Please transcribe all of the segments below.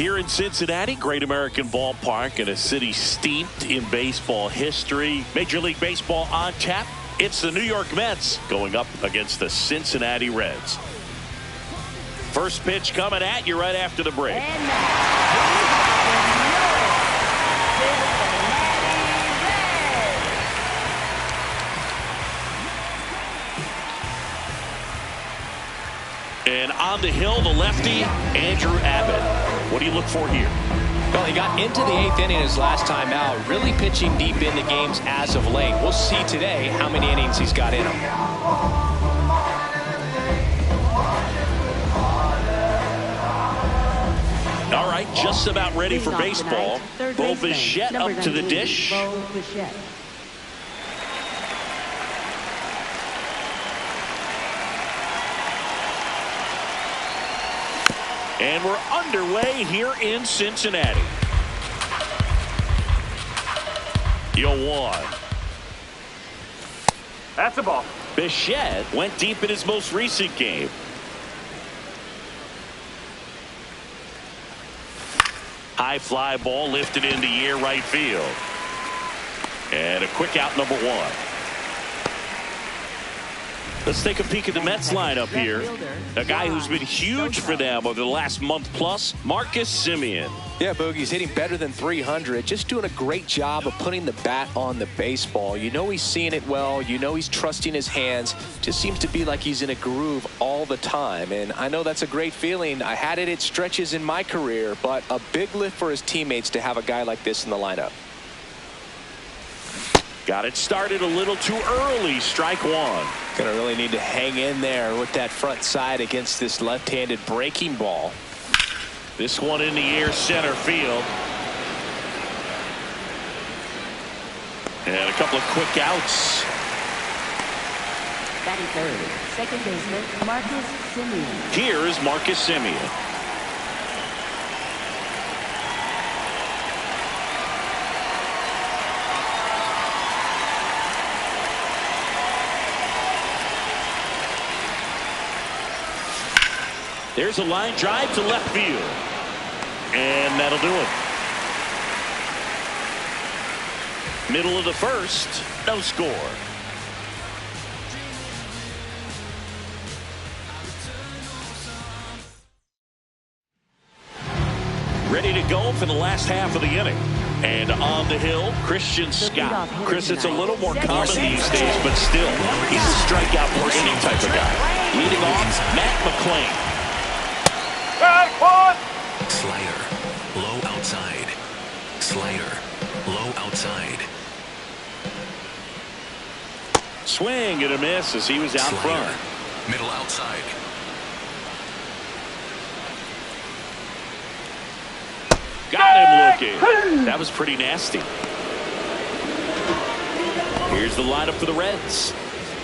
Here in Cincinnati, Great American Ballpark, in a city steeped in baseball history. Major League Baseball on tap. It's the New York Mets going up against the Cincinnati Reds. First pitch coming at you right after the break. And on the hill, the lefty, Andrew Abbott. What do you look for here? Well, he got into the 8th inning his last time out, really pitching deep into games as of late. We'll see today how many innings he's got in him. All right, just about ready for baseball. Bo Bichette up to the dish. And we're underway here in Cincinnati. 0-1. That's a ball. Bichette went deep in his most recent game. High fly ball lifted in the air right field. And a quick out, number 1. Let's take a peek at the Mets lineup here. A guy who's been huge for them over the last month plus, Marcus Semien. Yeah, Boogie's hitting better than 300. Just doing a great job of putting the bat on the baseball. You know he's seeing it well. You know he's trusting his hands. Just seems to be like he's in a groove all the time. And I know that's a great feeling. I had it at stretches in my career, but a big lift for his teammates to have a guy like this in the lineup. Got it started a little too early. Strike 1. Gonna really need to hang in there with that front side against this left-handed breaking ball. This one in the air, center field. And a couple of quick outs. Batting third, second baseman Marcus Semien. Here is Marcus Semien. There's a line drive to left field. And that'll do it. Middle of the first, no score. Ready to go for the last half of the inning. And on the hill, Christian Scott. Chris, it's a little more common these days, but still, he's a strikeout per inning type of guy. Leading off, Matt McLain. Slider, low outside. Slider, low outside. Swing and a miss as he was out front. Middle outside. Got him looking. That was pretty nasty. Here's the lineup for the Reds.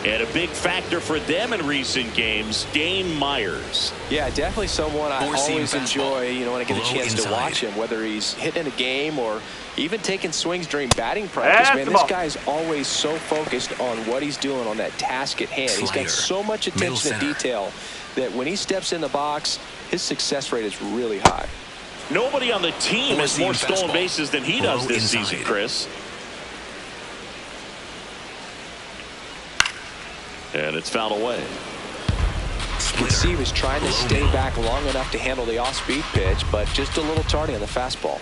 And a big factor for them in recent games, Dane Myers. Yeah, definitely someone I always enjoy, when I get a chance to watch him, whether he's hitting a game or even taking swings during batting practice. Man, this guy's always so focused on what he's doing on that task at hand. He's got so much attention to detail that when he steps in the box, his success rate is really high. Nobody on the team has more stolen bases than he does this season, Chris. And it's fouled away. You can see he was trying to stay back long enough to handle the off-speed pitch, but just a little tardy on the fastball.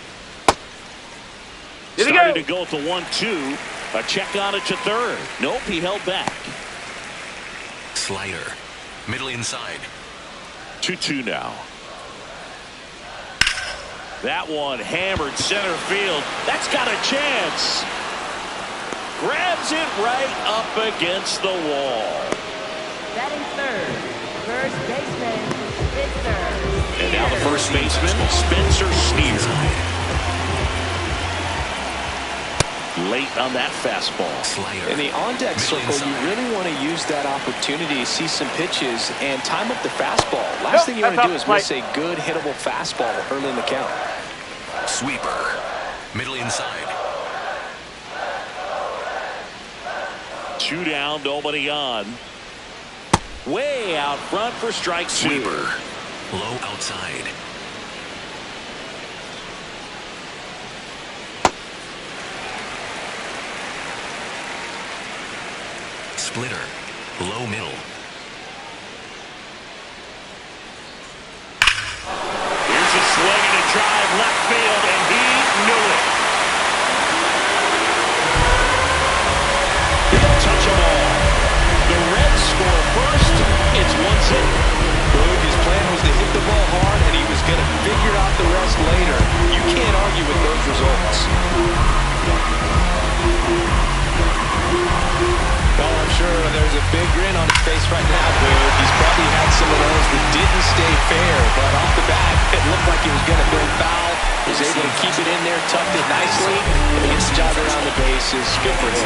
Starting to go at the 1-2. A check on it to third. Nope, he held back. Slider, middle inside. 2-2 now. That one hammered center field. That's got a chance. Grabs it right up against the wall. Batting third, first baseman Spencer. And now the first baseman, Spencer Steer. Late on that fastball. In the on-deck circle, you really want to use that opportunity to see some pitches and time up the fastball. Last thing you want to do is miss a good hittable fastball early in the count. Sweeper, middle inside. 2 down, nobody on. Way out front for strike 2. Sweeper, low outside. splitter. Low middle. Here's a swing and a drive left field, and he knew it. He'll touch them all. The Reds score first. It's 1-0. His plan was to hit the ball hard, and he was going to figure out the rest later. You can't argue with those results. Oh, I'm sure there's a big grin on his face right now, Boog. He's probably had some of those that didn't stay fair, but off the bat, it looked like he was going to go foul. He was able to keep it in there, tucked it nicely, and he gets the job around the bases. Good for him.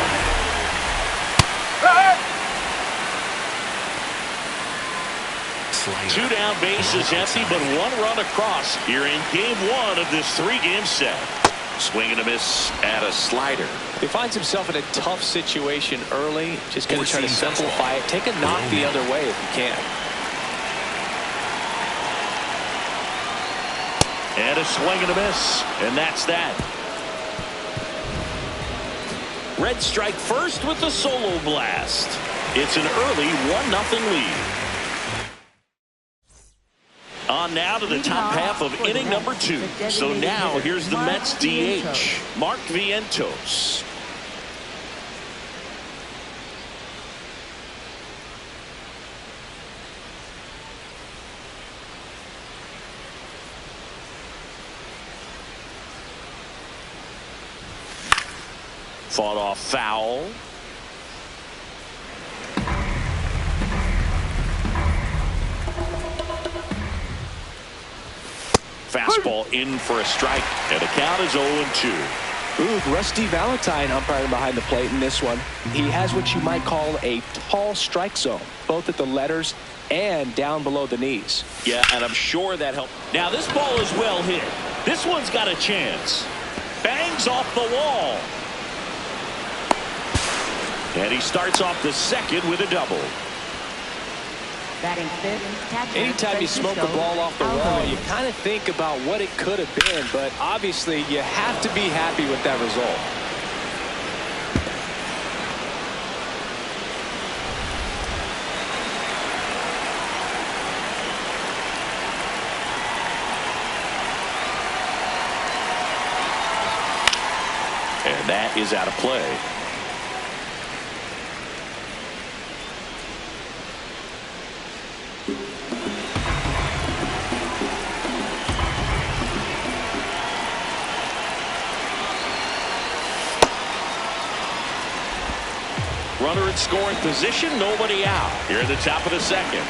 Two down, bases empty, but one run across here in game one of this three-game set. Swing and a miss at a slider. He finds himself in a tough situation early. Just going to try to simplify it. Take a knock the other way if you can. And a swing and a miss, and that's that. Red strike first with the solo blast. It's an early 1-0 lead. On now to the top half of inning number 2. So now here's the Mets DH, Mark Vientos. Fought off foul. Fastball in for a strike, and the count is 0-2. Ooh, Rusty Valentine umpiring behind the plate in this one. He has what you might call a tall strike zone, both at the letters and down below the knees. Yeah, and I'm sure that helped. Now this ball is well hit. This one's got a chance. Bangs off the wall. And he starts off the second with a double. Batting fifth, catcher, Anytime you smoke a ball off the wall, you kind of think about what it could have been, but obviously you have to be happy with that result. And that is out of play. Runner in scoring position, nobody out. Here at the top of the second.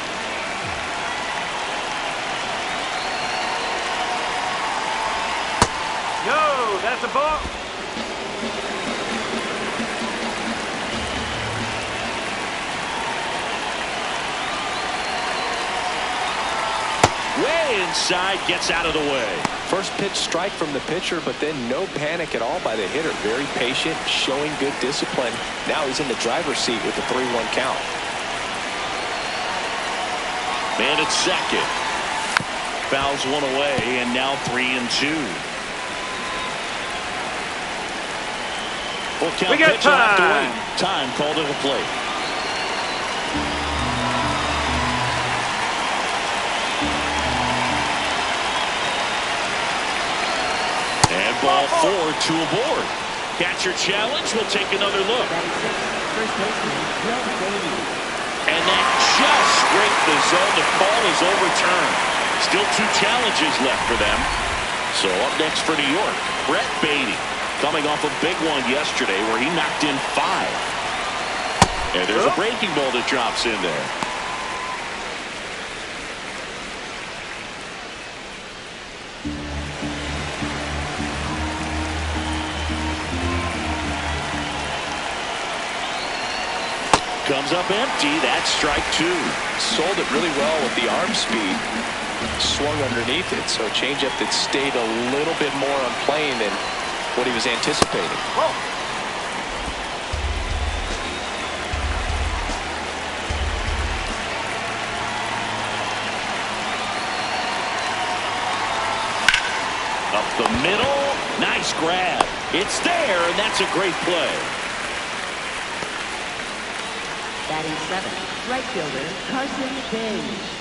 No, that's a ball. Way inside, gets out of the way. First pitch strike from the pitcher, but then no panic at all by the hitter. Very patient, showing good discipline. Now he's in the driver's seat with the 3-1 count. Man at second. Fouls one away, and now 3-2. Well, count We got pitch will have to time. wait. Time called at the plate. Ball 4, 2 aboard. Catcher challenge. We'll take another look. Batting sixth, first baseman, Will Beatty. And that just scraped the zone. The call is overturned. Still 2 challenges left for them. So up next for New York, Brett Beatty, coming off a big one yesterday where he knocked in 5. And there's a breaking ball that drops in there. Comes up empty. That's strike 2. Sold it really well with the arm speed. Swung underneath it, so a changeup that stayed a little bit more on plane than what he was anticipating. Whoa. Up the middle. Nice grab. It's there, and that's a great play. Batting 7th, right fielder Carson Page.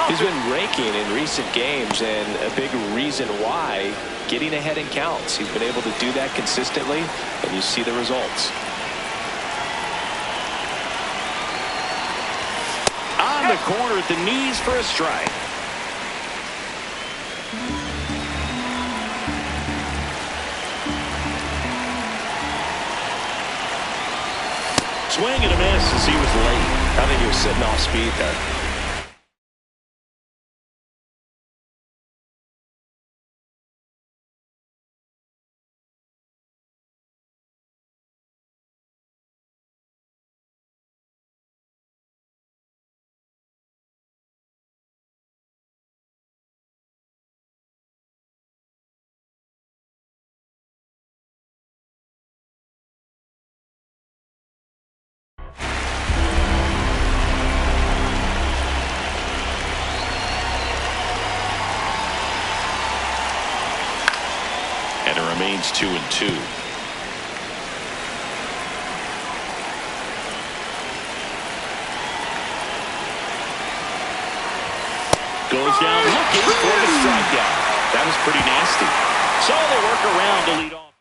He's been raking in recent games, and a big reason why, getting ahead in counts. He's been able to do that consistently, and you see the results. On the corner at the knees for a strike. Swing and a miss as he was late. I think he was sitting off speed there. And it remains 2-2. Goes down looking for the strikeout. That was pretty nasty. So they work around to lead off.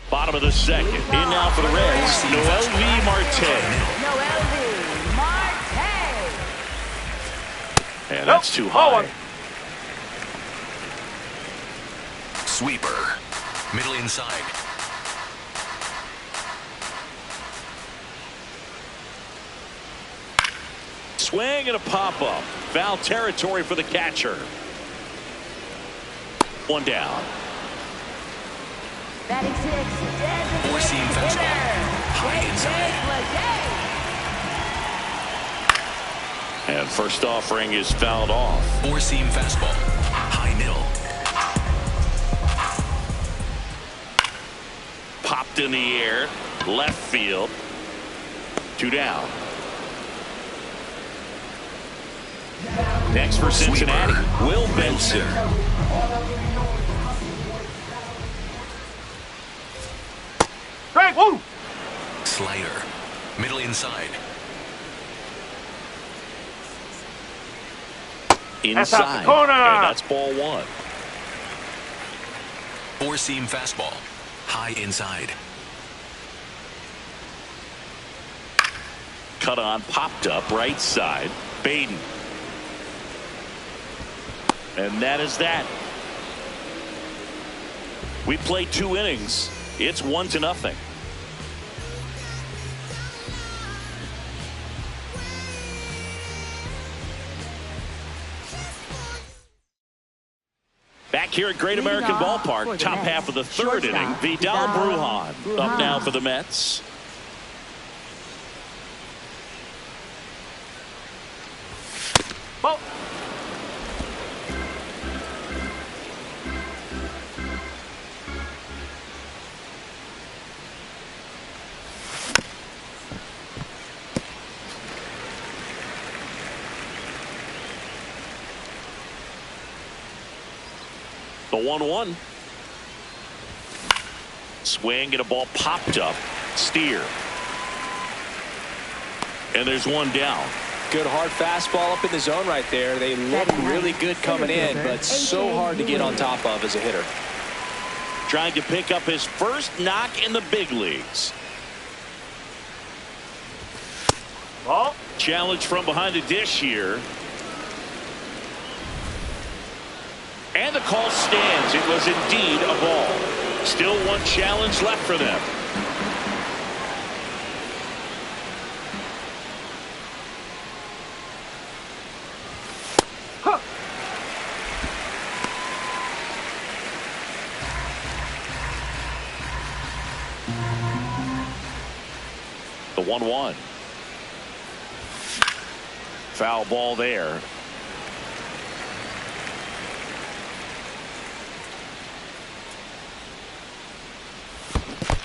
Bottom of the second. In now for the Reds, Noelvi Marte. Noelvi Marte. And that's too high. Sweeper. Middle inside. Swing and a pop-up. Foul territory for the catcher. One down. Batting 6th, Four-seam fastball. High inside. And first offering is fouled off. Four-seam fastball. High middle. Popped in the air. Left field. Two down. Next for Cincinnati, Sweeper. Will Benson. Strike, woo! Slider. Middle inside. That's out the Inside. corner. And that's ball one. Four-seam fastball. High inside. Cut on, popped up, right side. Baden. And that is that. We played 2 innings. It's 1-0. Back here at Great American Ballpark, top half of the third inning. Vidal Brujan up now for the Mets. Ball. The 1-1. Swing and a ball popped up. Steer. And there's one down. Good hard fastball up in the zone right there. They look really good coming in, but so hard to get on top of as a hitter. Trying to pick up his first knock in the big leagues. Ball. Challenge from behind the dish here. And the call stands. It was indeed a ball. Still one challenge left for them. Huh. The 1-1. Foul ball there.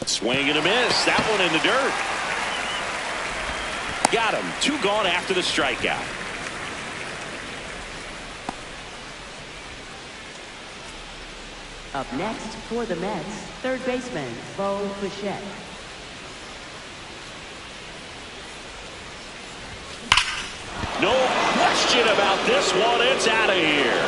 Swing and a miss. That one in the dirt. Got him. 2 gone after the strikeout. Up next for the Mets, third baseman, Bo Bichette. No question about this one. It's out of here.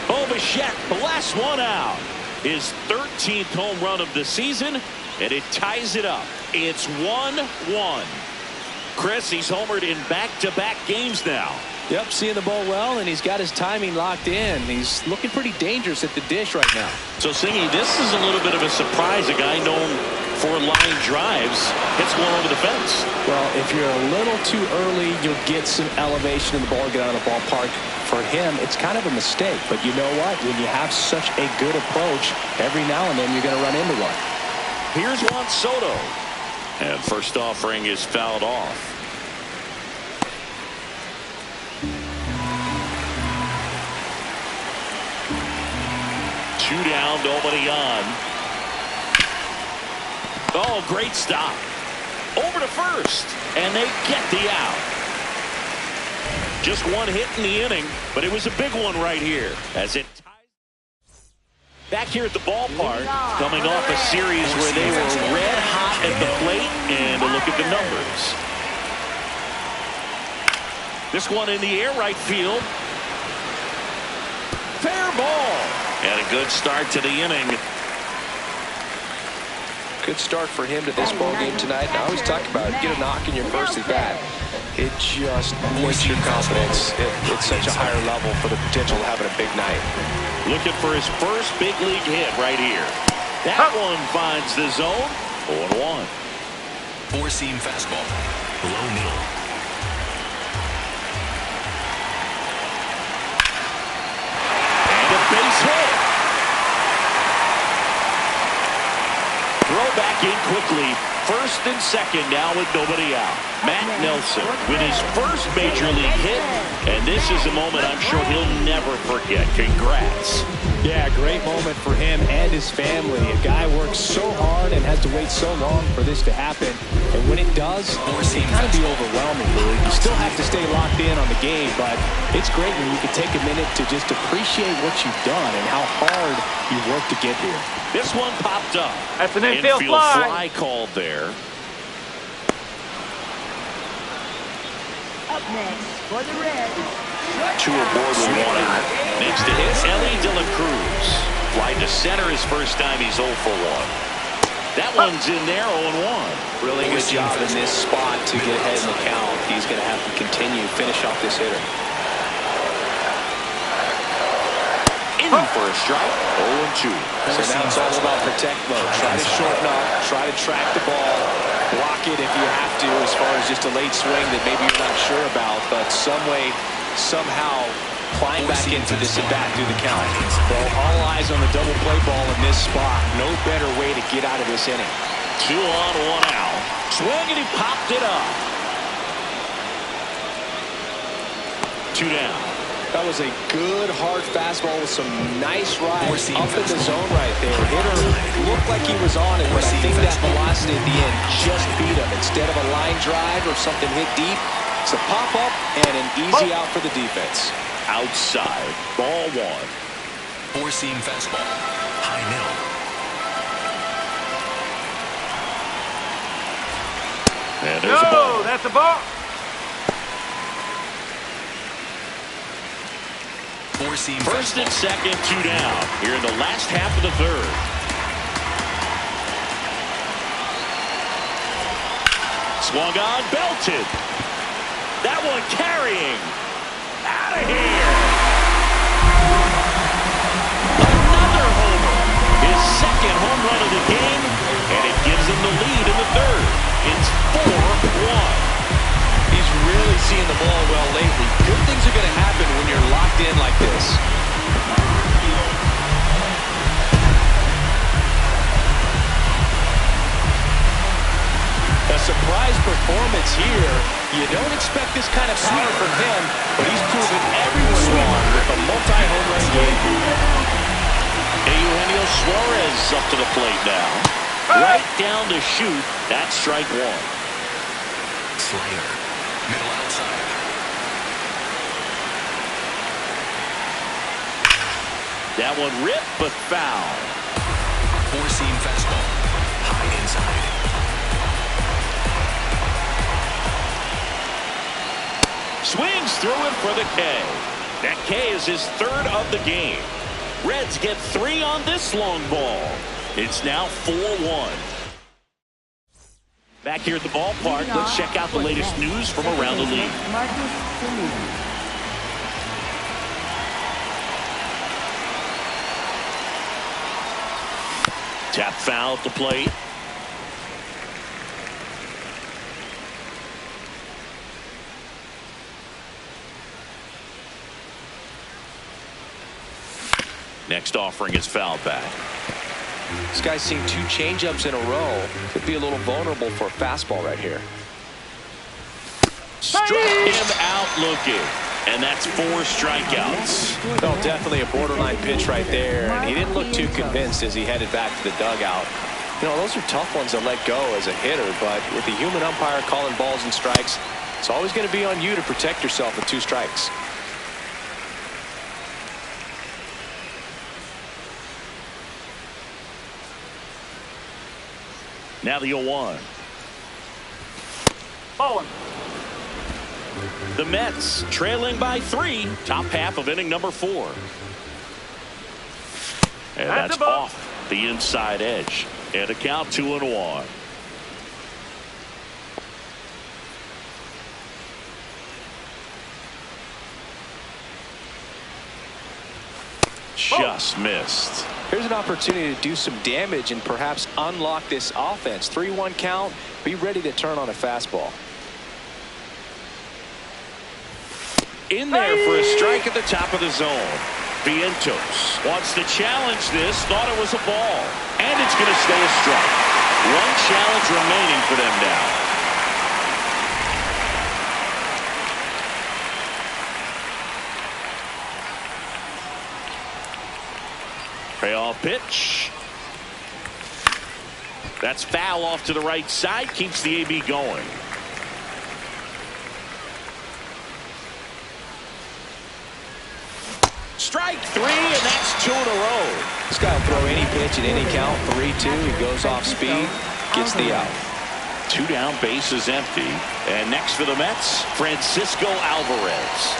Bo Bichette blasts one out. His 13th home run of the season, and it ties it up. It's 1-1. Chris, he's homered in back-to-back games now. Yep, seeing the ball well, and he's got his timing locked in. He's looking pretty dangerous at the dish right now. So, Singy, this is a little bit of a surprise. A guy known for line drives hits one over the fence. Well, if you're a little too early, you'll get some elevation in the ball, get out of the ballpark. For him, it's kind of a mistake. But you know what? When you have such a good approach, every now and then you're going to run into one. Here's Juan Soto. And first offering is fouled off. Two down, nobody on. Oh, great stop. Over to first, and they get the out. Just one hit in the inning, but it was a big one right here. As it ties. Back here at the ballpark, coming off a series where they were red hot at the plate, and a look at the numbers. This one in the air, right field. Fair ball. And a good start to the inning. Good start for him to this ball game tonight. I always talk about it. Get a knock in your first at bat. It just boosts your confidence. It's such a higher level for the potential of having a big night. Looking for his first big league hit right here. That one finds the zone. 0-1. Four-seam fastball. Below middle. And a base hit. Throw back in quickly. First and second now with nobody out. Matt Nelson with his first major league hit. And this is a moment I'm sure he'll never forget. Congrats. Yeah, great moment for him and his family. A guy works so hard and has to wait so long for this to happen. And when it does, it can kind of be overwhelming, Lou. You still have to stay locked in on the game, but it's great when you can take a minute to just appreciate what you've done and how hard you worked to get here. This one popped up. That's an infield fly. Called there. Up next for the Reds. Two aboard with one out. Next to hit, Ellie De La Cruz. Fly to center his first time. He's 0 for 1. That one's in there, 0-1. Really good job in this spot to get ahead in the count. He's going to have to continue, finish off this hitter. In for a strike, 0-2. So now it's all about protect mode. Try to shorten up, try to track the ball, block it if you have to, as far as just a late swing that maybe you're not sure about, but some way, somehow climb back into this at bat, do the count. Well, all eyes on the double play ball in this spot. No better way to get out of this inning. 2 on, 1 out. Swing and he popped it up. 2 down. That was a good hard fastball with some nice rise up in the zone right there. Hitter looked like he was on it, but I think that velocity at the end just beat him. Instead of a line drive or something hit deep, it's a pop-up and an easy out for the defense. Outside, ball 1. Four-seam fastball. High middle. And there's a ball. That's a ball. Four-seam First fastball. and second, 2 down. Here in the last half of the third. Swung on, belted. That one carrying. Out of here. Another homer. His second home run of the game, and it gives him the lead in the third. It's 4-1. He's really seeing the ball well lately. Good things are going to happen when you're locked in like this. A surprise performance here. You don't expect this kind of power from him, but he's proven everyone wrong with a multi-home run game. A Suarez up to the plate now. Right down to shoot. That's strike one. Slayer. Middle outside. That one ripped, but foul. Four-seam fastball. High inside. Swings through him for the K. That K is his third of the game. Reds get 3 on this long ball. It's now 4-1. Back here at the ballpark, let's check out the latest news from around the league. Marcus Semien. Tap foul at the plate. Next offering is fouled back. This guy's seen 2 changeups in a row. Could be a little vulnerable for a fastball right here. Struck him out looking. And that's 4 strikeouts. No, definitely a borderline pitch right there. And he didn't look too convinced as he headed back to the dugout. You know, those are tough ones to let go as a hitter. But with the human umpire calling balls and strikes, it's always going to be on you to protect yourself with 2 strikes. Now the 0-1. Bowling. The Mets trailing by 3. Top half of inning number 4. And that's off the inside edge. And a count 2-1. Just missed. Here's an opportunity to do some damage and perhaps unlock this offense. 3-1 count. Be ready to turn on a fastball. In there for a strike at the top of the zone. Vientos wants to challenge this. Thought it was a ball. And it's going to stay a strike. 1 challenge remaining for them now. Payoff pitch. That's foul off to the right side. Keeps the AB going. Strike 3, and that's 2 in a row. This guy will throw any pitch at any count. 3-2. He goes off speed. Gets the out. 2 down, bases empty. And next for the Mets, Francisco Alvarez.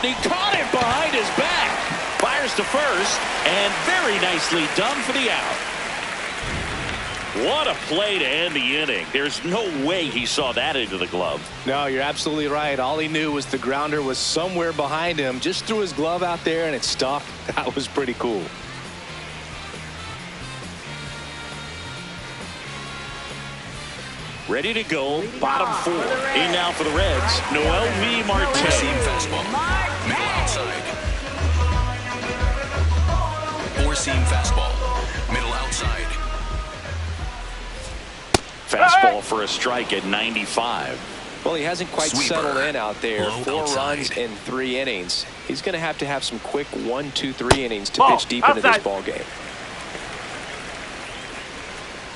He caught it behind his back. Fires to first, and very nicely done for the out. What a play to end the inning. There's no way he saw that into the glove. No, you're absolutely right. All he knew was the grounder was somewhere behind him. Just threw his glove out there, and it stuck. That was pretty cool. Ready to go, bottom 4. In now for the Reds, Noel V. Marte. Four-seam fastball. Middle outside. Four-seam fastball. Middle outside. Fastball for a strike at 95. Well, he hasn't quite Sweeper. settled in out there. Low 4 outside. runs in 3 innings. He's going to have some quick 1, 2, 3 innings to pitch deep into this ball game.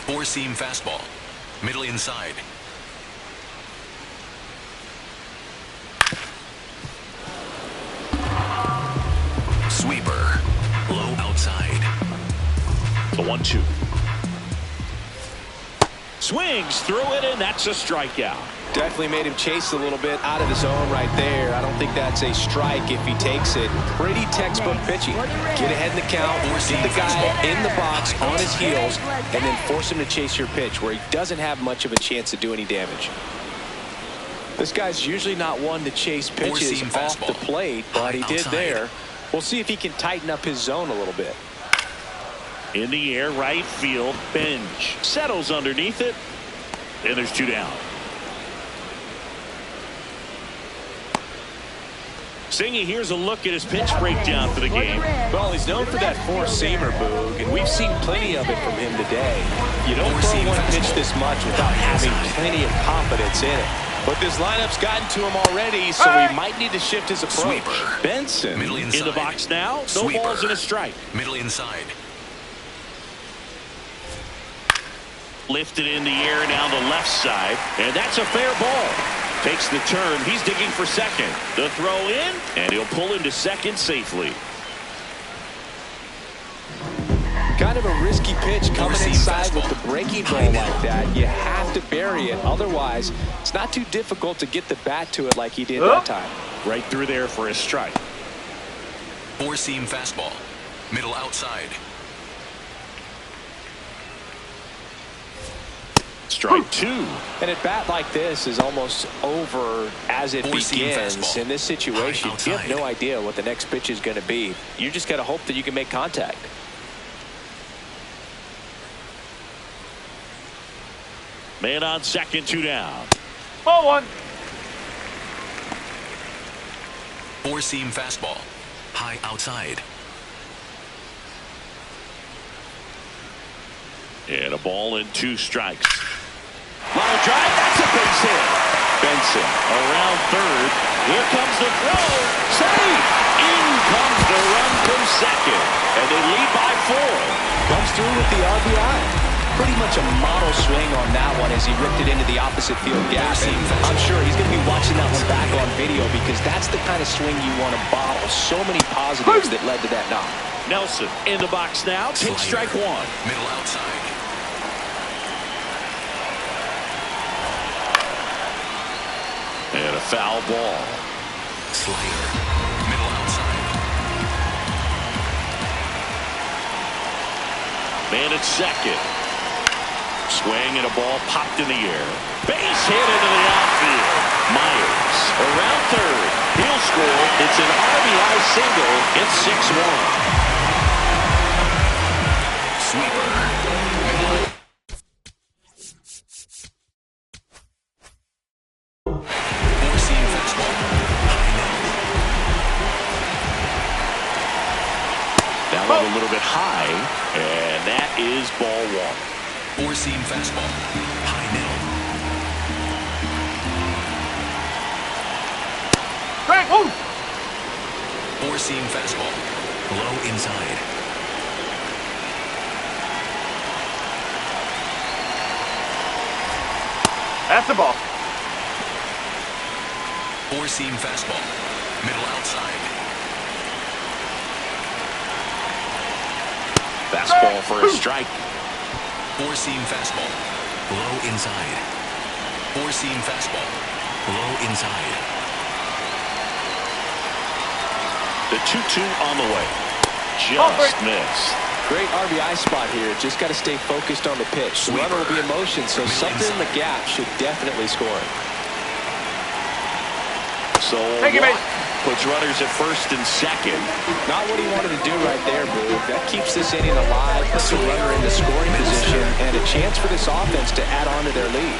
Four-seam fastball. Middle inside. Sweeper. Low outside. The 1-2. Swings through it, and that's a strikeout. Definitely made him chase a little bit out of the zone right there. I don't think that's a strike if he takes it. Pretty textbook pitching. Get ahead in the count, get the guy in the box on his heels, and then force him to chase your pitch where he doesn't have much of a chance to do any damage. This guy's usually not one to chase pitches off the plate, but he did there. We'll see if he can tighten up his zone a little bit. In the air, right field, Benj settles underneath it, and there's 2 down. Singy, here's a look at his pitch breakdown for the game. Well, he's known for that 4-seamer, Boog, and we've seen plenty of it from him today. You don't throw one pitch this much without having plenty of confidence in it. But this lineup's gotten to him already, so he might need to shift his approach. Sweeper. Benson in the box now. No Sweeper. balls and a strike. Middle inside. Lifted in the air down the left side, and that's a fair ball. Takes the turn. He's digging for second. The throw in, and he'll pull into second safely. Kind of a risky pitch coming inside with the breaking ball like that. You have to bury it. Otherwise, it's not too difficult to get the bat to it like he did that time. Right through there for a strike. Four-seam fastball. Middle outside. Strike two. And at bat like this is almost over as it begins. In this situation, you have no idea what the next pitch is going to be. You just got to hope that you can make contact. Man on second, 2 down. Ball one. Four-seam fastball. High outside. And a ball and 2 strikes. Line drive, that's a base hit. Benson around third. Here comes the throw. Save! In comes the run from second. And they lead by 4. Comes through with the RBI. Pretty much a model swing on that one as he ripped it into the opposite field gap. And I'm sure he's going to be watching that one back on video because that's the kind of swing you want to bottle. So many positives that led to that knock. Nelson in the box now. Takes strike 1. Middle outside. And a foul ball. Slider. Middle outside. Man at second. Swing and a ball popped in the air. Base hit into the outfield. Myers around third. He'll score. It's an RBI single. It's 6-1. Sweeper. Four-seam fastball. That one a little bit high, and that is ball 1. Four-seam fastball. High middle. Strike one. Four-seam fastball. Low inside. That's the ball. Four-seam fastball. Middle outside. Fastball for a strike. Four-seam fastball. Low inside. Four-seam fastball. Low inside. The 2-2 on the way. Just missed. Great RBI spot here. Just got to stay focused on the pitch. The runner will be in motion, so something in the gap should definitely score. So puts runners at first and second. Not what he wanted to do right there, Boo. That keeps this inning alive, puts a runner into scoring position, and a chance for this offense to add on to their lead.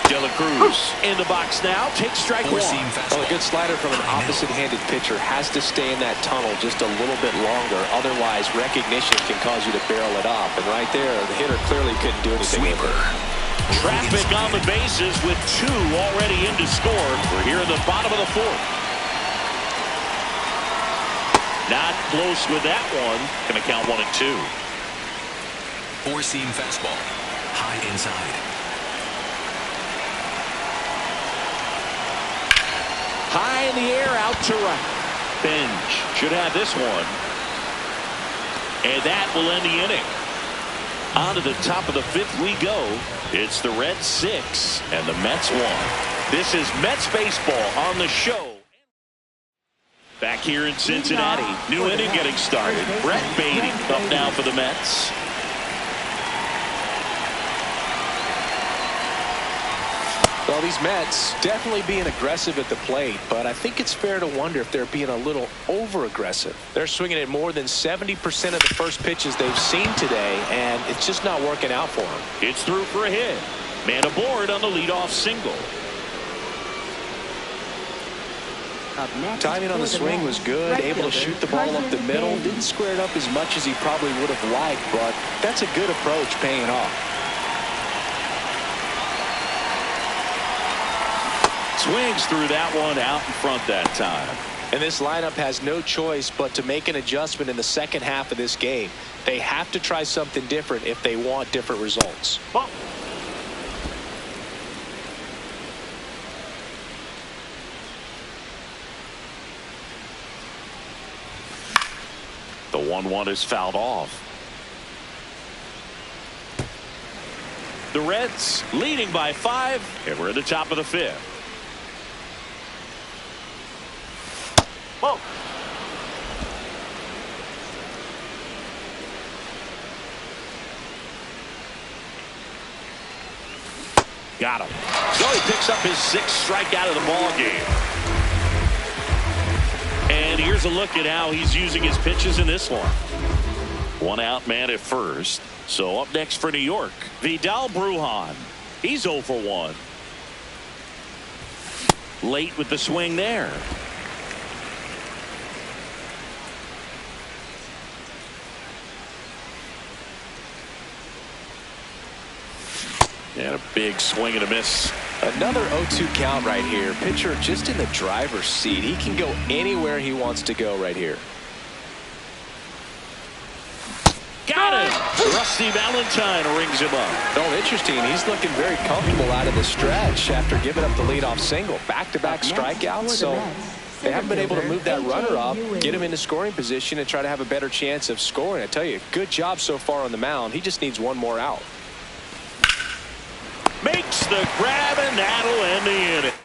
De La Cruz in the box now. Takes strike 1. Well, a good slider from an opposite-handed pitcher has to stay in that tunnel just a little bit longer. Otherwise, recognition can cause you to barrel it up. And right there, the hitter clearly couldn't do anything with it. Traffic on the bases with 2 already in to score. We're here in the bottom of the 4th. Not close with that one. Going to count 1 and 2. Four-seam fastball. High inside. High in the air, out to right. Benj should have this one. And that will end the inning. On to the top of the 5th we go. It's the Reds 6 and the Mets 1. This is Mets baseball on the show. Back here in Cincinnati. New inning getting started. Brett Baty up now for the Mets. Well, these Mets definitely being aggressive at the plate, but I think it's fair to wonder if they're being a little over-aggressive. They're swinging at more than 70% of the first pitches they've seen today, and it's just not working out for them. It's through for a hit. Man aboard on the leadoff single. Timing on the swing was good, able to shoot the ball up the middle. Didn't square it up as much as he probably would have liked, but that's a good approach paying off. Swings through that one out in front that time. And this lineup has no choice but to make an adjustment in the second half of this game. They have to try something different if they want different results. Ball. The 1-1 is fouled off. The Reds leading by 5, and we're at the top of the 5th. Whoa. Got him. So he picks up his 6th strikeout of the ball game. And here's a look at how he's using his pitches in this one. 1 out man at first. So up next for New York, Vidal Brujan. He's 0 for 1. Late with the swing there. And a big swing and a miss. Another 0-2 count right here. Pitcher just in the driver's seat. He can go anywhere he wants to go right here. Got it. Rusty Valentine rings him up. Oh, interesting. He's looking very comfortable out of the stretch after giving up the leadoff single. Back-to-back strikeouts. So they haven't been able to move that runner up, get him into scoring position, and try to have a better chance of scoring. I tell you, good job so far on the mound. He just needs one more out. Makes the grab, and that'll end the inning.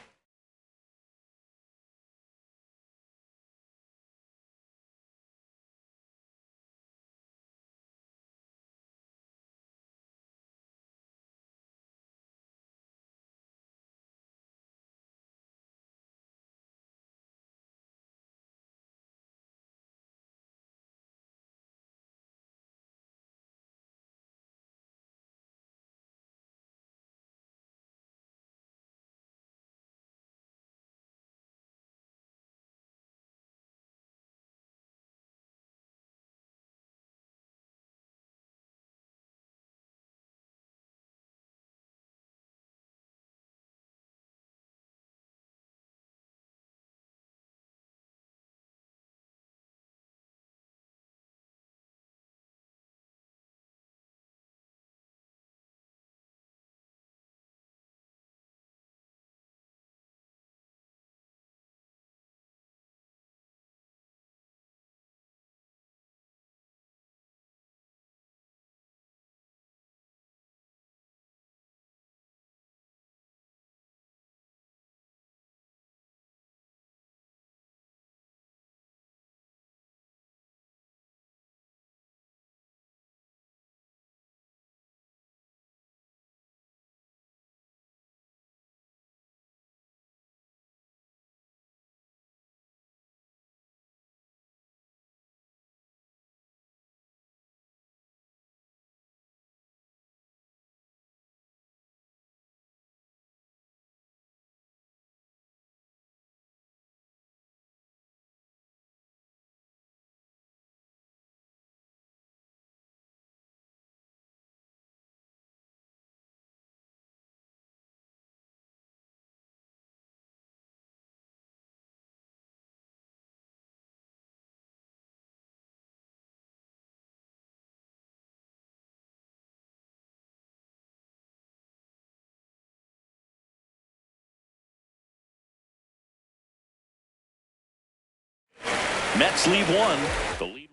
Mets leave 1. The lead.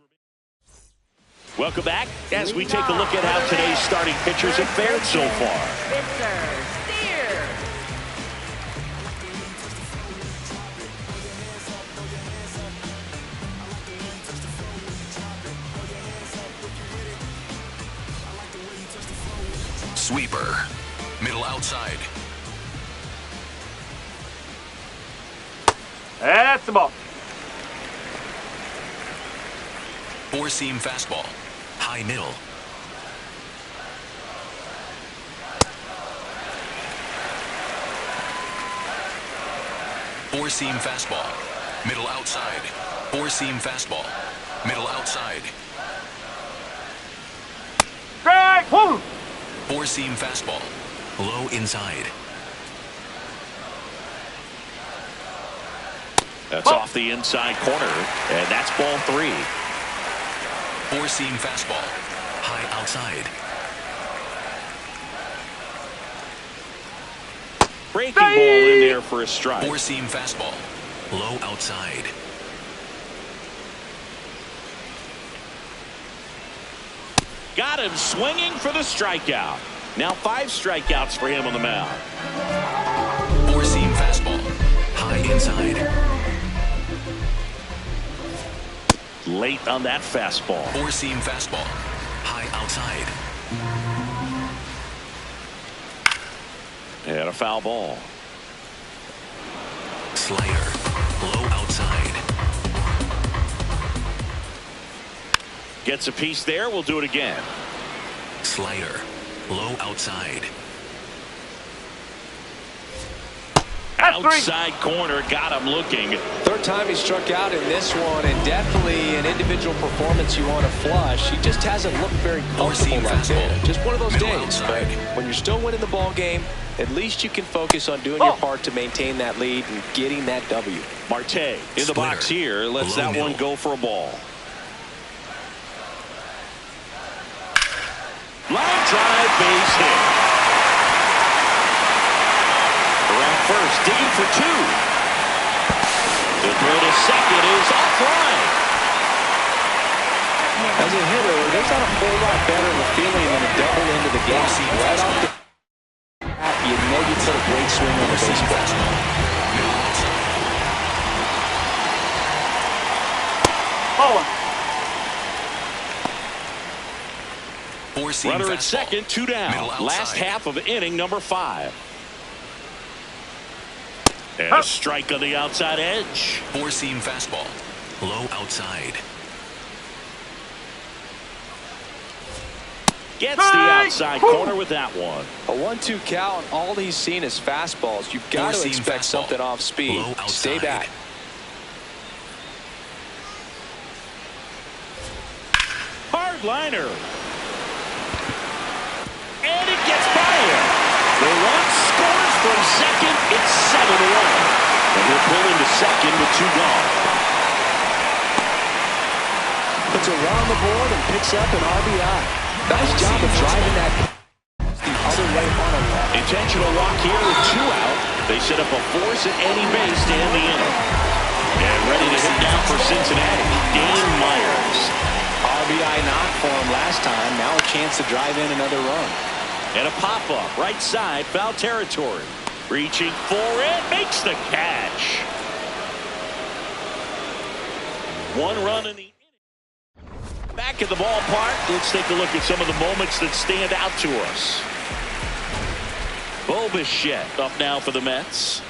Welcome back as we take a look at how today's starting pitchers have fared so far. Sweeper. Middle outside. That's the ball. Four-seam fastball. High middle. Four-seam fastball. Middle outside. Four-seam fastball. Middle outside. Strike! Woo! Four-seam fastball. Low inside. That's off the inside corner, and that's ball 3. Four-seam fastball. High outside. Breaking ball in there for a strike. Four-seam fastball. Low outside. Got him swinging for the strikeout. Now 5 strikeouts for him on the mound. Four-seam fastball. High inside. Late on that fastball. Four-seam fastball. High outside. And a foul ball. Slider. Low outside. Gets a piece there. We'll do it again. Slider. Low outside. Outside corner. Got him looking. Third time he struck out in this one, and definitely an individual performance you want to flush. He just hasn't looked very comfortable like that. Just one of those days. But when you're still winning the ball game, at least you can focus on doing your part to maintain that lead and getting that W. Marte in the box here. Lets that one go for a ball. Line drive, base hit. Around first, digging for 2. The throw to second is offline. As a hitter, there's not a whole lot better of a feeling than a double into the game. Right off the bat, you know you put a great swing on the baseball. Runner at second, 2 down. Last half of inning number 5. And a strike on the outside edge. Four-seam fastball. Low outside. Gets the outside corner with that one. A 1-2 count. All he's seen is fastballs. You've got to expect something off speed. Stay back. Hard liner. And it gets by him. The run scores from second. It's 7-1. And he'll pull into second with 2 gone. Puts a run on the board and picks up an RBI. Nice job of driving that the other way on a walk. Intentional walk here with 2 out. They set up a force at any base to end the inning. And ready to hit down for Cincinnati, Dean Myers. RBI knock for him last time. Now a chance to drive in another run. And a pop-up, right side, foul territory. Reaching for it, makes the catch. 1 run in the inning. Back at the ballpark, let's take a look at some of the moments that stand out to us. Bo Bichette up now for the Mets.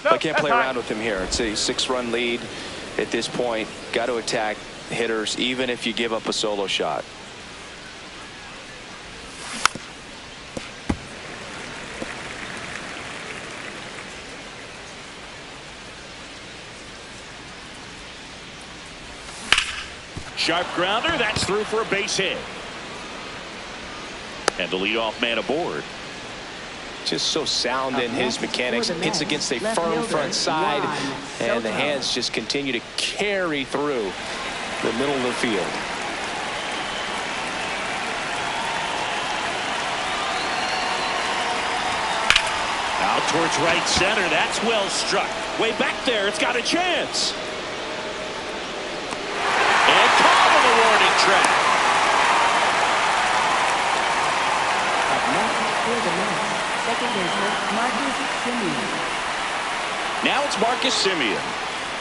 I can't play around with him here. It's a 6-run lead at this point. Got to attack hitters even if you give up a solo shot. Sharp grounder, that's through for a base hit. And the leadoff man aboard. Just so sound in his mechanics. Hits against a firm front side, and the hands just continue to carry through the middle of the field. Out towards right center. That's well struck. Way back there. It's got a chance. And caught on the warning track. Up next for the Mets, second baseman Marcus Semien. Now it's Marcus Semien.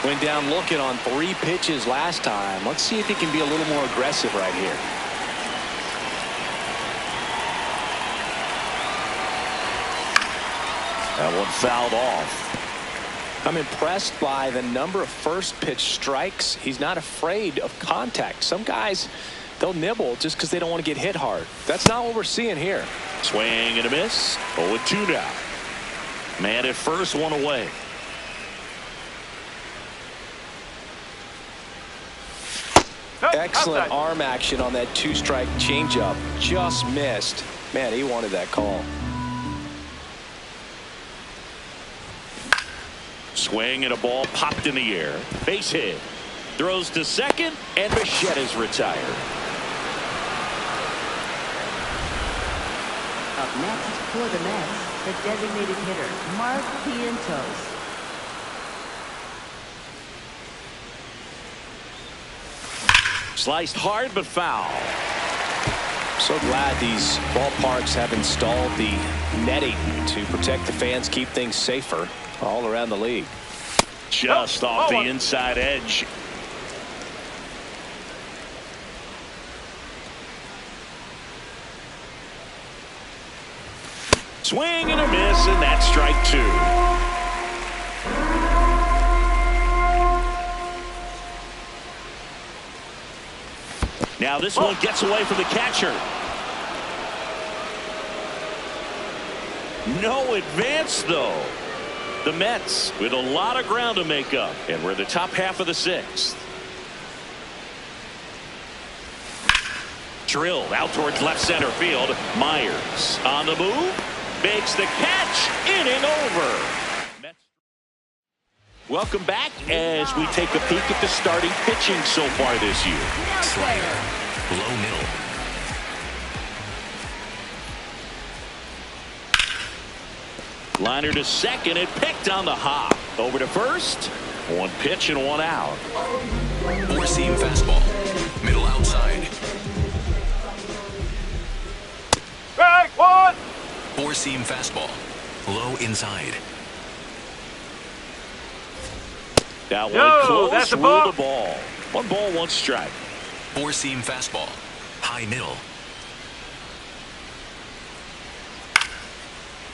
Went down looking on 3 pitches last time. Let's see if he can be a little more aggressive right here. That one fouled off. I'm impressed by the number of first pitch strikes. He's not afraid of contact. Some guys, they'll nibble just because they don't want to get hit hard. That's not what we're seeing here. Swing and a miss. 0-2 now. Man at first, 1 away. Excellent arm action on that 2-strike changeup. Just missed. Man, he wanted that call. Swing and a ball popped in the air. Base hit. Throws to second, and Bichette is retired. Up next for the Mets, the designated hitter, Mark Vientos. Sliced hard but foul. So glad these ballparks have installed the netting to protect the fans, keep things safer all around the league. Just off the inside edge. Swing and a miss, and that's strike two. Now this one gets away from the catcher. No advance, though. The Mets with a lot of ground to make up, and we're the top half of the sixth. Drilled out towards left center field. Myers on the move. Makes the catch. Inning over. Welcome back as we take a peek at the starting pitching so far this year. Slider. Low middle. Liner to second and picked on the hop. Over to first. One pitch and one out. Four-seam fastball. Middle outside. Strike one. Four-seam fastball. Low inside. That one Yo, close. that's a Rule ball. the ball. One ball, one strike. Four-seam fastball. High middle.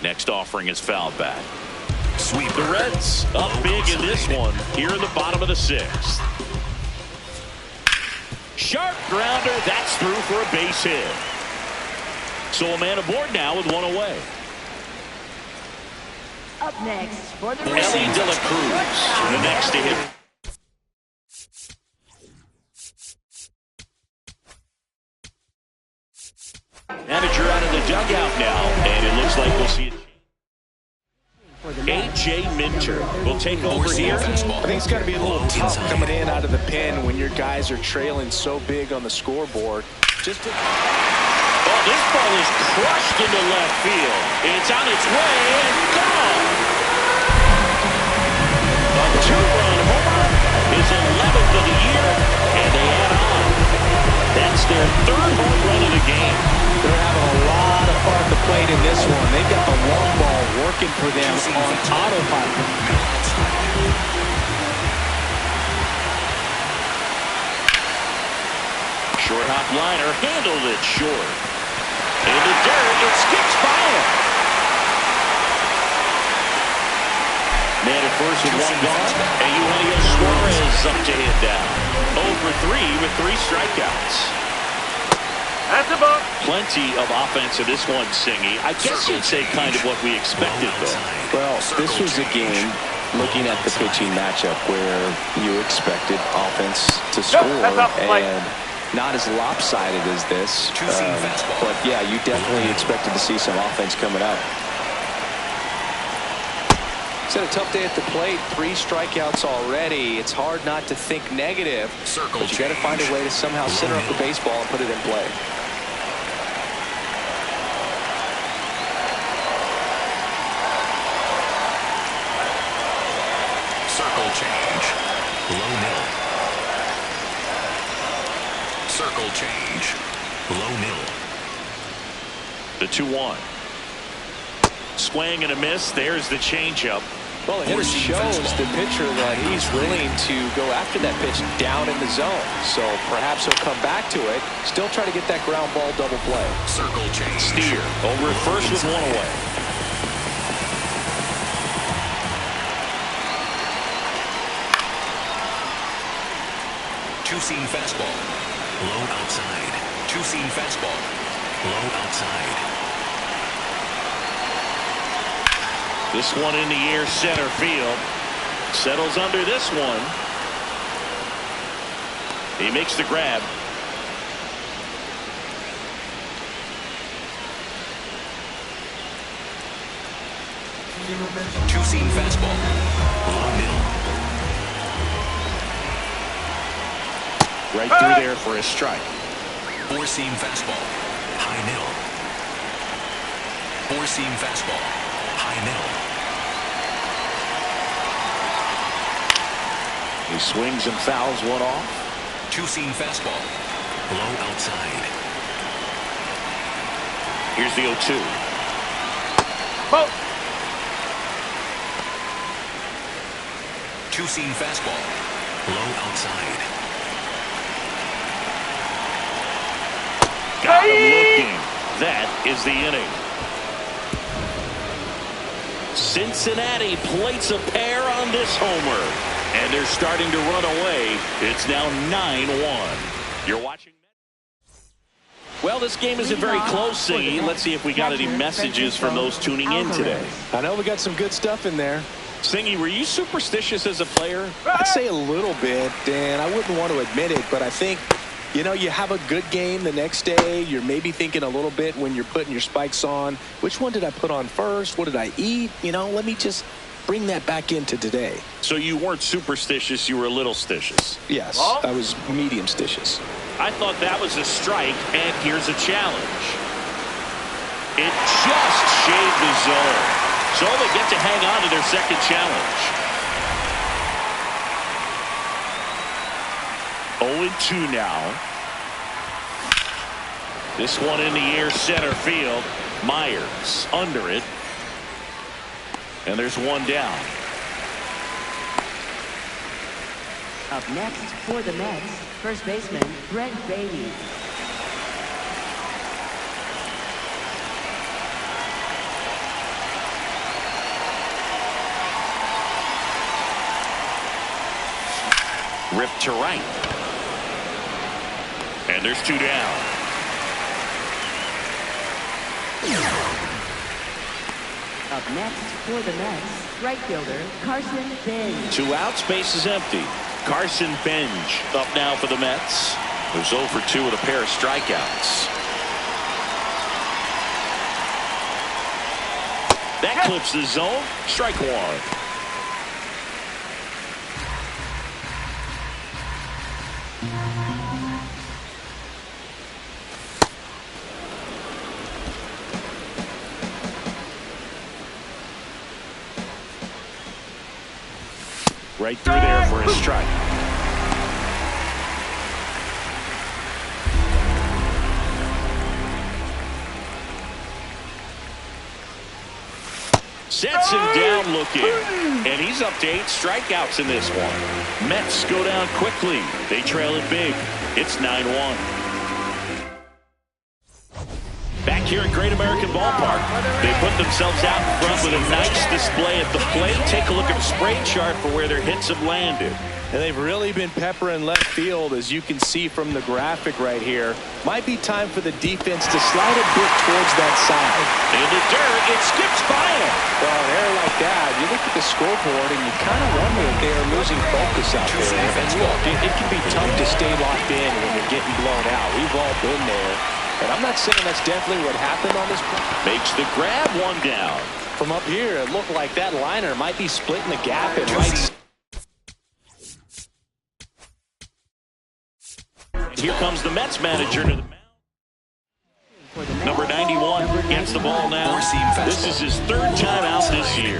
Next offering is foul back. Sweeper. The Reds up big in this one here in the bottom of the sixth. Sharp grounder. That's through for a base hit. So a man aboard now with one away. Up next for the Ellie Reds, De La Cruz, the next to hit. Manager out of the dugout now, and it looks like we'll see it. A.J. Minter will take over here. I think it's got to be a little tough coming in out of the pen when your guys are trailing so big on the scoreboard. Just to... Oh, this ball is crushed into left field. It's on its way and gone. A two-run homer, his 11th of the year, and they add on. That's their third home run of the game. They're having a lot of fun at the plate in this one. They've got the long ball working for them on autopilot. Short hop liner handled it short. In the dirt, it skips by him. Man at first with one gone, and Eugenio Suarez up to hit down. 0 for 3 with 3 strikeouts. That's a ball. Plenty of offense in this one, Singy. I guess you'd say kind of what we expected, though. Well, this was a game, looking at the pitching matchup, where you expected offense to score, and not as lopsided as this. But, yeah, you definitely expected to see some offense coming up. It's had a tough day at the plate. 3 strikeouts already. It's hard not to think negative, but you got to find a way to somehow center up the baseball and put it in play. Circle change. Low middle. Circle change. Low middle. The 2-1. Swing and a miss. There's the changeup. Well, it shows the pitcher that he's willing to go after that pitch down in the zone. So perhaps he'll come back to it. Still try to get that ground ball double play. Circle change. Steer over at first with one away. Two-seam fastball. Low outside. Two-seam fastball. Low outside. This one in the air, center field. Settles under this one. He makes the grab. Two-seam fastball. Low middle. Right through there for a strike. Four-seam fastball. High middle. Four-seam fastball. High middle. He swings and fouls one off. Two-seam fastball. Low outside. Here's the 0-2. Ball. Two-seam fastball. Low outside. Got him looking. That is the inning. Cincinnati plates a pair on this homer. And they're starting to run away. It's now 9-1. You're watching. Well, this game isn't very close, Singy. Let's see if we got any messages from those tuning in today. I know we got some good stuff in there. Singy, were you superstitious as a player? I'd say a little bit, Dan. I wouldn't want to admit it, but I think, you know, you have a good game the next day. You're maybe thinking a little bit when you're putting your spikes on. Which one did I put on first? What did I eat? You know, let me just bring that back into today. So you weren't superstitious, you were a little stitious. Yes, I was medium stitious. I thought that was a strike, and here's a challenge. It just shaved the zone. So they get to hang on to their second challenge. 0-2 now. This one in the air, center field. Myers under it. And there's one down. Up next for the Mets, first baseman Brent Baty. Ripped to right. And there's two down. Up next for the Mets, right fielder Carson Bench. 2 outs, base is empty. Carson Bench up now for the Mets. Who's 0 for 2 with a pair of strikeouts. That clips the zone. Strike one. Right through there for a strike. Sets him down looking. And he's up to 8 strikeouts in this one. Mets go down quickly. They trail it big. It's 9-1. Back here at Great American Ballpark, they put themselves out in front with a nice display at the plate. Take a look at the spray chart for where their hits have landed. And they've really been peppering left field, as you can see from the graphic right here. Might be time for the defense to slide a bit towards that side. In the dirt, it skips by him. Well, an error like that, you look at the scoreboard and you kind of wonder if they are losing focus out there. And look, it can be tough to stay locked in when you're getting blown out. We've all been there. And I'm not saying that's definitely what happened on this play. Makes the grab, one down. From up here, it looked like that liner might be splitting the gap at right. Here comes the Mets manager to the mound. Number 91 gets the ball now. This is his 3rd time out this year.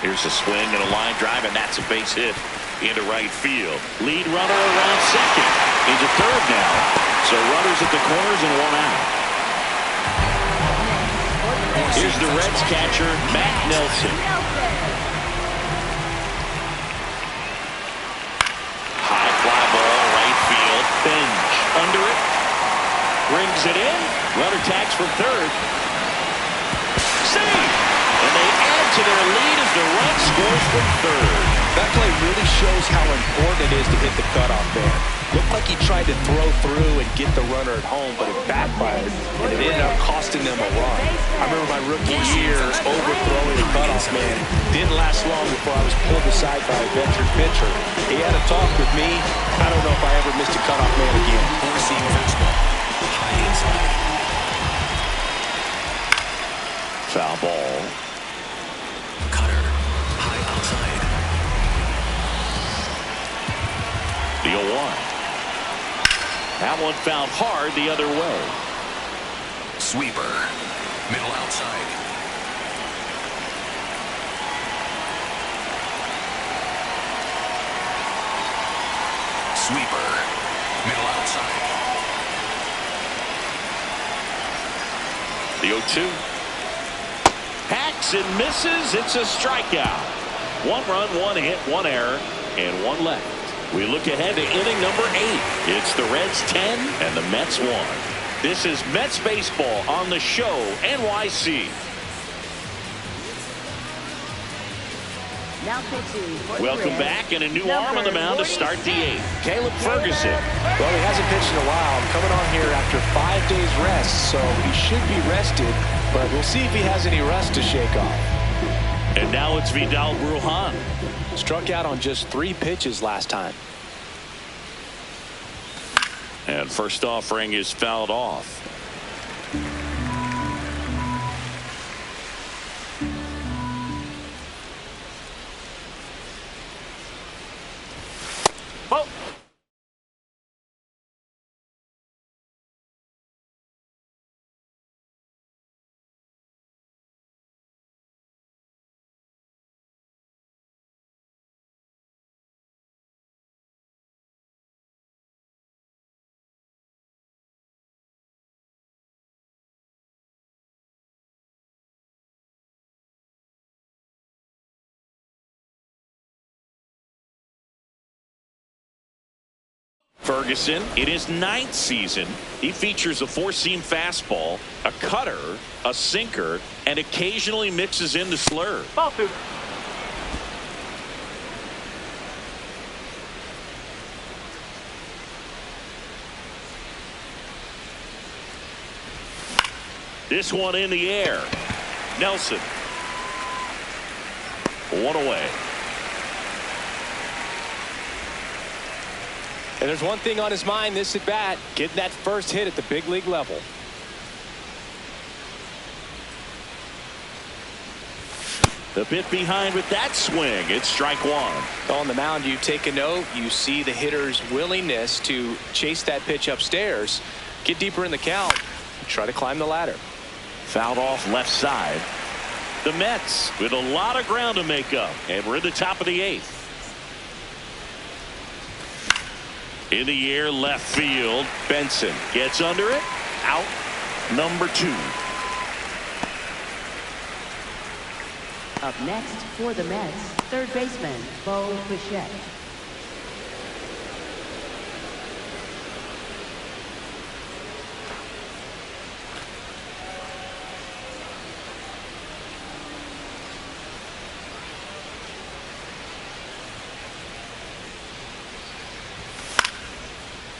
Here's a swing and a line drive, and that's a base hit into right field. Lead runner around second. Into third now. So runners at the corners and 1 out. Here's the Reds catcher, Matt Nelson. High fly ball, right field. Bench under it. Brings it in. Runner tags from third. Save! And they add to their lead as the run scores from third. That play really shows how important it is to hit the cutoff man. Looked like he tried to throw through and get the runner at home, but it backfired, and it ended up costing them a run. I remember my rookie year overthrowing the cutoff man. Didn't last long before I was pulled aside by a veteran pitcher. He had a talk with me. I don't know if I ever missed a cutoff man again. Four-seam fastball. High inside. Foul ball. Cutter. High outside. The 0-1. That one fouled hard the other way. Sweeper. Middle outside. Sweeper. Middle outside. The 0-2. Hacks and misses. It's a strikeout. 1 run, 1 hit, 1 error, and 1 left. We look ahead to inning number 8. It's the Reds 10 and the Mets 1. This is Mets baseball on the show NYC. Now pitching for the Welcome Reds, back, and a new arm on the mound to start the 8th. Caleb Ferguson. Well, he hasn't pitched in a while. Coming on here after 5 days rest, so he should be rested, but we'll see if he has any rust to shake off. And now it's Vidal Brujan. Struck out on just 3 pitches last time. And first offering is fouled off. Ball. Ferguson, in his 9th season, he features a 4-seam fastball, a cutter, a sinker, and occasionally mixes in the slurve. Ball 2. This one in the air. Nelson. 1 away. And there's one thing on his mind this at bat, getting that first hit at the big league level. The bit behind with that swing. It's strike 1. On the mound, you take a note. You see the hitter's willingness to chase that pitch upstairs, get deeper in the count, try to climb the ladder. Fouled off left side. The Mets with a lot of ground to make up, and we're in the top of the 8th. In the air, left field. Benson gets under it. Out. Number 2. Up next for the Mets, third baseman, Bo Bichette.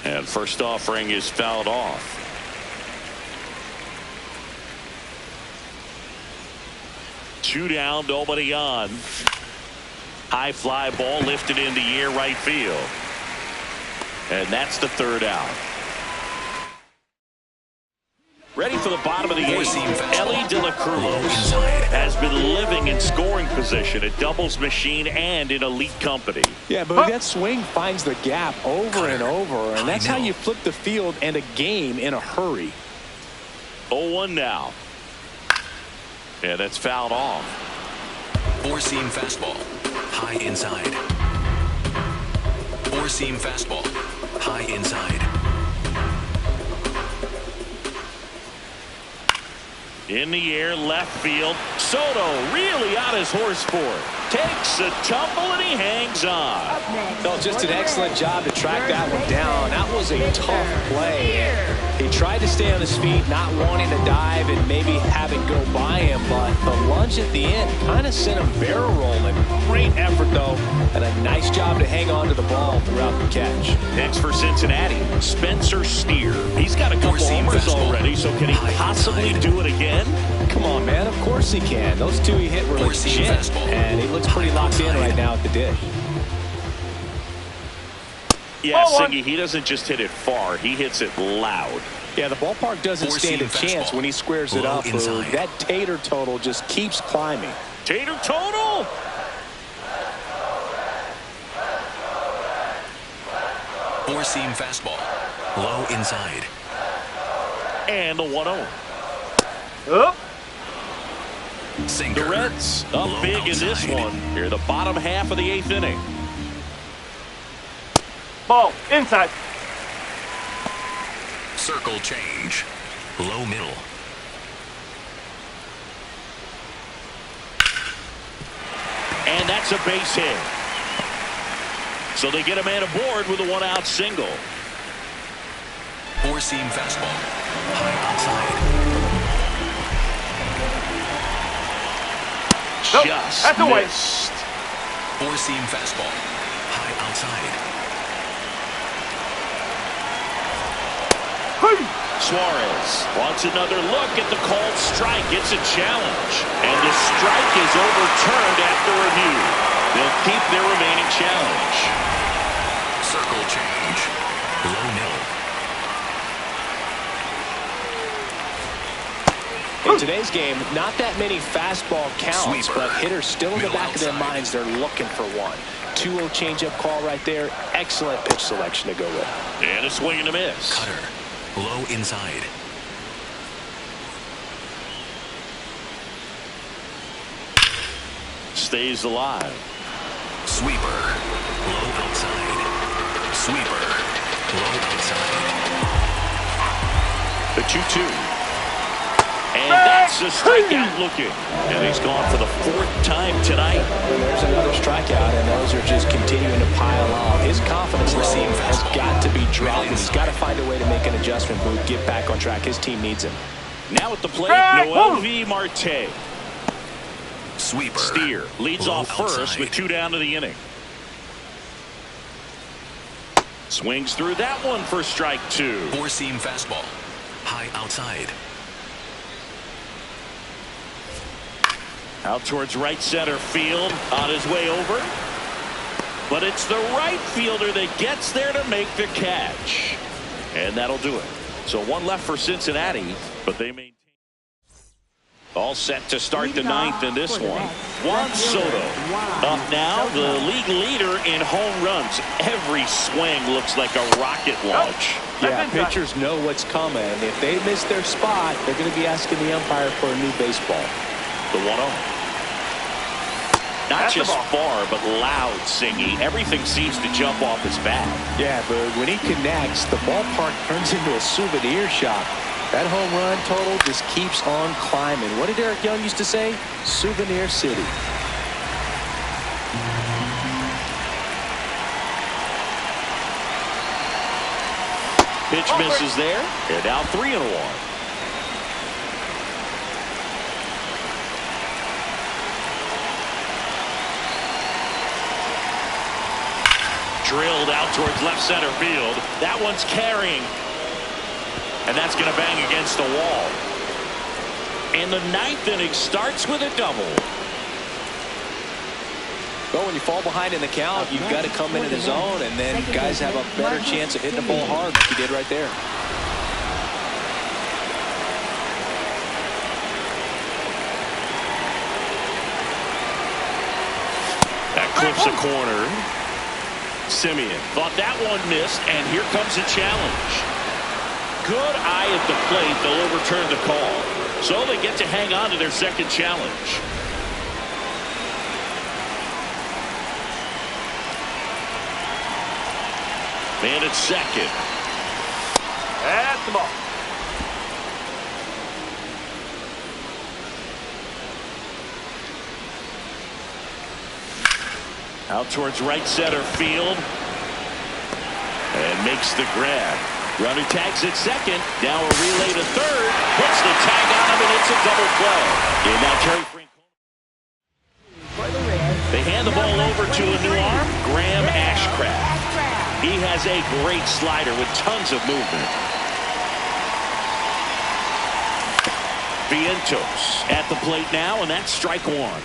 And first offering is fouled off. Two down, nobody on. High fly ball lifted in the air, right field. And that's the 3rd out. Ready for the bottom of the 8th. Elly De La Cruz has been living in scoring position at doubles machine and in elite company. Yeah, but that swing finds the gap over and over, and that's how you flip the field and a game in a hurry. 0-1 now. Yeah, that's fouled off. 4-seam fastball. High inside. 4-seam fastball. High inside. In the air, left field. Soto really out his horse for it. Takes a tumble and he hangs on. Well, just an excellent job to track that one down. That was a tough play. He tried to stay on his feet, not wanting to dive and maybe have it go by him, but the lunge at the end kind of sent him barrel rolling. Great effort, though, and a nice job to hang on to the ball throughout the catch. Next for Cincinnati, Spencer Steer. He's got a couple homers already, so can he possibly do it again? Come on, man. Of course he can. Those 2 he hit were legit, and he looks pretty locked in right now at the dish. Yeah, Singy, he doesn't just hit it far. He hits it loud. Yeah, the ballpark doesn't stand a chance when he squares it up. That tater total just keeps climbing. Tater total! Four-seam fastball. Low inside. And the 1-0. Up. Sinker. The Reds up Low big outside. in this one. Here, the bottom half of the 8th inning. Ball. Inside. Circle change. Low middle. And that's a base hit. So they get a man aboard with a 1-out single. Four-seam fastball. High outside. Nope, Just that's away. missed. Four-seam fastball. High outside. Suarez wants another look at the called strike. It's a challenge. And the strike is overturned after review. They'll keep their remaining challenge. Circle change. Low middle. In today's game, not that many fastball counts, Sweeper. but hitters still in the Middle back of their outside. minds, they're looking for one. 2-0 changeup call right there. Excellent pitch selection to go with. And a swing and a miss. Cutter. Low inside. Stays alive. Sweeper. Low outside. Sweeper. Low outside. The 2-2. And that's a strikeout looking. And he's gone for the 4th time tonight. And there's another strikeout, and those are just continuing to pile on. His confidence level has got to be dropping. He's got to find a way to make an adjustment move, get back on track. His team needs him. Now at the plate, Noel V. Marte. Sweeper. Steer leads Low off first outside. with 2 down to the inning. Swings through that one for strike 2. Four-seam fastball. High outside. Out towards right center field on his way over. But it's the right fielder that gets there to make the catch. And that'll do it. So 1 left for Cincinnati, but they maintain. All set to start the 9th in this one. Juan Soto up now, the league leader in home runs. Every swing looks like a rocket launch. Yeah, pitchers know what's coming. If they miss their spot, they're going to be asking the umpire for a new baseball. The 1-0. Not just far, but loud, Singy. Everything seems to jump off his bat. Yeah, but when he connects, the ballpark turns into a souvenir shop. That home run total just keeps on climbing. What did Eric Young used to say? Souvenir City. Pitch misses there. They're now 3-1. Drilled out towards left center field. That one's carrying. And that's going to bang against the wall. And the 9th inning starts with a double. Well, when you fall behind in the count, you've got to come into the zone, and then guys have a better chance of hitting the ball hard like he did right there. That clips a corner. Simeon thought that one missed, and here comes a challenge. Good eye at the plate. They'll overturn the call. So they get to hang on to their second challenge. Man at second. That's the ball. Out towards right center field. And makes the grab. Runner tags at second. Now a relay to third. Puts the tag on him, and it's a double play. And now Terry Francona. They hand the ball over to a new arm, Graham Ashcraft. He has a great slider with tons of movement. Vientos at the plate now, and that's strike 1.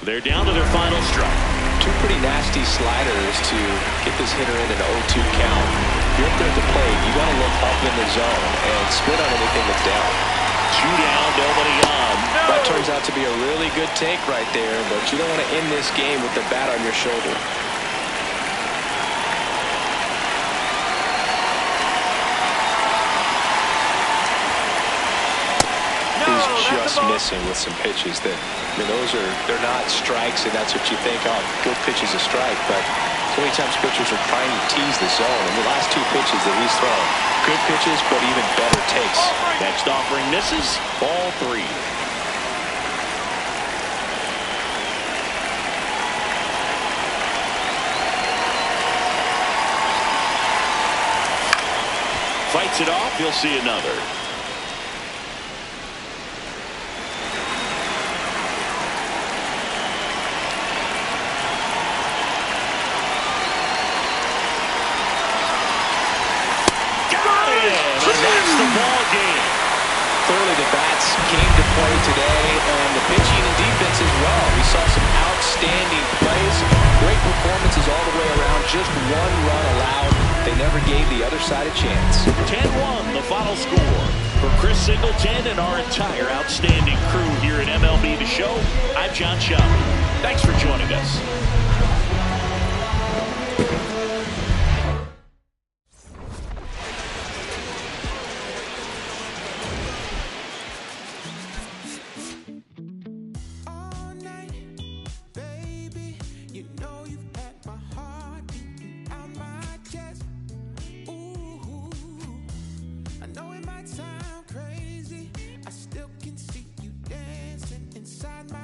They're down to their final strike. Two pretty nasty sliders to get this hitter in an 0-2 count. If you're up there at the plate, you got to look up in the zone and split on anything that's down. 2 down, nobody on. That turns out to be a really good take right there, but you don't want to end this game with the bat on your shoulder. Just missing with some pitches that, I mean, they're not strikes, and that's what you think, oh, good pitch is a strike, but so many times pitchers are trying to tease the zone, and the last 2 pitches that he's thrown, good pitches, but even better takes. Next offering misses, ball 3. Fights it off, you'll see another. Clearly the bats came to play today, and the pitching and defense as well. We saw some outstanding plays, great performances all the way around. Just 1 run allowed. They never gave the other side a chance. 10-1 the final score. For Chris Singleton and our entire outstanding crew here at MLB The Show, I'm John Shelby. Thanks for joining us. Sound crazy, I still can see you dancing inside my